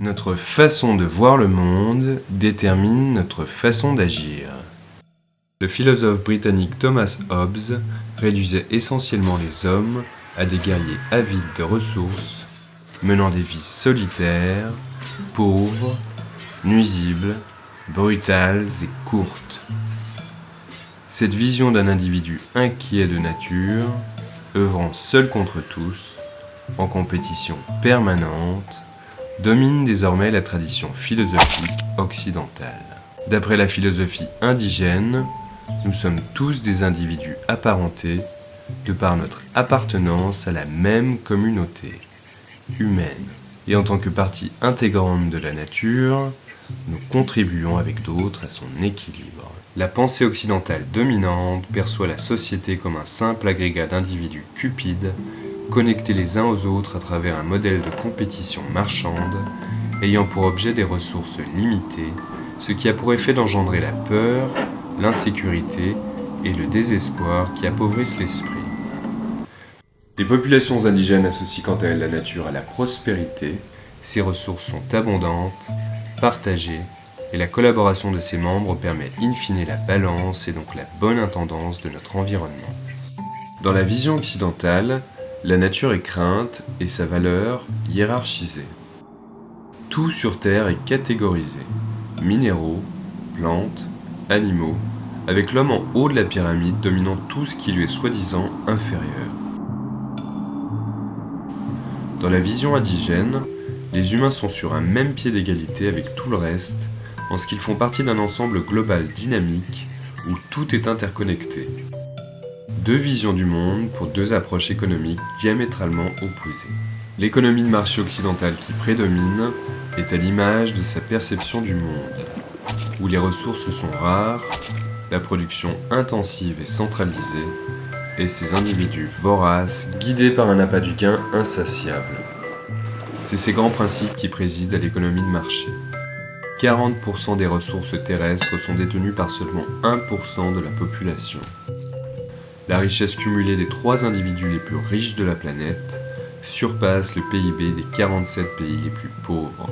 Notre façon de voir le monde détermine notre façon d'agir. Le philosophe britannique Thomas Hobbes réduisait essentiellement les hommes à des guerriers avides de ressources, menant des vies solitaires, pauvres, nuisibles, brutales et courtes. Cette vision d'un individu inquiet de nature, œuvrant seul contre tous, en compétition permanente, domine désormais la tradition philosophique occidentale. D'après la philosophie indigène, nous sommes tous des individus apparentés de par notre appartenance à la même communauté humaine. Et en tant que partie intégrante de la nature, nous contribuons avec d'autres à son équilibre. La pensée occidentale dominante perçoit la société comme un simple agrégat d'individus cupides, connectés les uns aux autres à travers un modèle de compétition marchande, ayant pour objet des ressources limitées, ce qui a pour effet d'engendrer la peur, l'insécurité et le désespoir qui appauvrissent l'esprit. Les populations indigènes associent quant à elles la nature à la prospérité, ses ressources sont abondantes, partagées, et la collaboration de ses membres permet in fine la balance et donc la bonne intendance de notre environnement. Dans la vision occidentale, la nature est crainte et sa valeur hiérarchisée. Tout sur Terre est catégorisé, minéraux, plantes, animaux, avec l'homme en haut de la pyramide dominant tout ce qui lui est soi-disant inférieur. Dans la vision indigène, les humains sont sur un même pied d'égalité avec tout le reste, en ce qu'ils font partie d'un ensemble global dynamique où tout est interconnecté. Deux visions du monde pour deux approches économiques diamétralement opposées. L'économie de marché occidentale qui prédomine est à l'image de sa perception du monde, où les ressources sont rares, la production intensive et centralisée, et ces individus voraces guidés par un appât du gain insatiable. C'est ces grands principes qui président à l'économie de marché. 40% des ressources terrestres sont détenues par seulement 1% de la population. La richesse cumulée des 3 individus les plus riches de la planète surpasse le PIB des 47 pays les plus pauvres.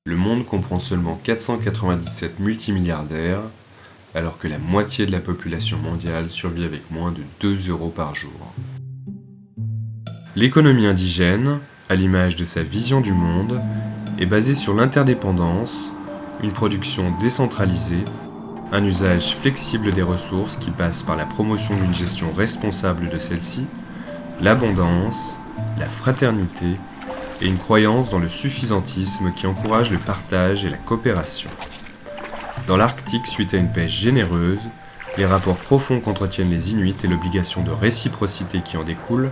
Le monde comprend seulement 497 multimilliardaires, alors que la moitié de la population mondiale survit avec moins de 2 € par jour. L'économie indigène, à l'image de sa vision du monde, est basée sur l'interdépendance, une production décentralisée, un usage flexible des ressources qui passe par la promotion d'une gestion responsable de celles-ci, l'abondance, la fraternité et une croyance dans le suffisantisme qui encourage le partage et la coopération. Dans l'Arctique, suite à une pêche généreuse, les rapports profonds qu'entretiennent les Inuits et l'obligation de réciprocité qui en découle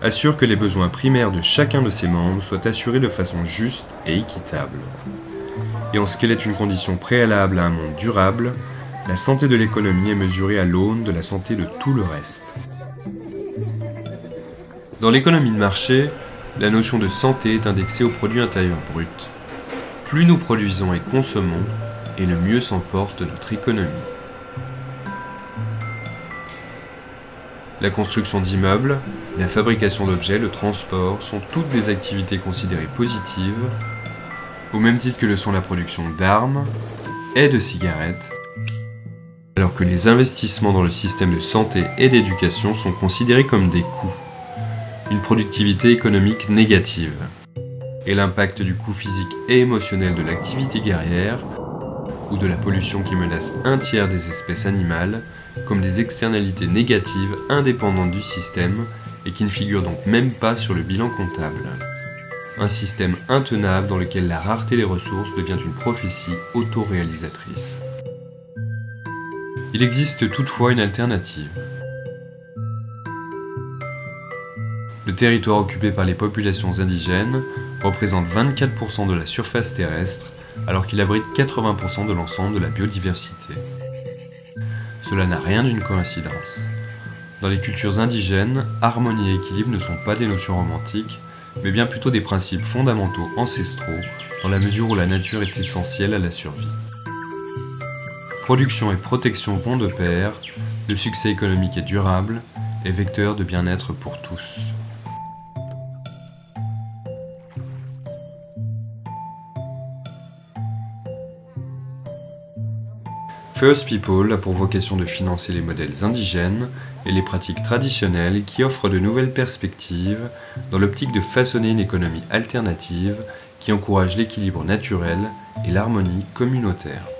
assurent que les besoins primaires de chacun de ses membres soient assurés de façon juste et équitable. Et en ce qu'elle est une condition préalable à un monde durable, la santé de l'économie est mesurée à l'aune de la santé de tout le reste. Dans l'économie de marché, la notion de santé est indexée au produit intérieur brut. Plus nous produisons et consommons, et le mieux s'en porte notre économie. La construction d'immeubles, la fabrication d'objets, le transport sont toutes des activités considérées positives, au même titre que le sont la production d'armes et de cigarettes, alors que les investissements dans le système de santé et d'éducation sont considérés comme des coûts, une productivité économique négative, et l'impact du coût physique et émotionnel de l'activité guerrière ou de la pollution qui menace un tiers des espèces animales comme des externalités négatives indépendantes du système et qui ne figurent donc même pas sur le bilan comptable. Un système intenable dans lequel la rareté des ressources devient une prophétie autoréalisatrice. Il existe toutefois une alternative. Le territoire occupé par les populations indigènes représente 24% de la surface terrestre, alors qu'il abrite 80% de l'ensemble de la biodiversité. Cela n'a rien d'une coïncidence. Dans les cultures indigènes, harmonie et équilibre ne sont pas des notions romantiques, mais bien plutôt des principes fondamentaux ancestraux, dans la mesure où la nature est essentielle à la survie. Production et protection vont de pair, le succès économique est durable et vecteur de bien-être pour tous. First People a pour vocation de financer les modèles indigènes et les pratiques traditionnelles qui offrent de nouvelles perspectives dans l'optique de façonner une économie alternative qui encourage l'équilibre naturel et l'harmonie communautaire.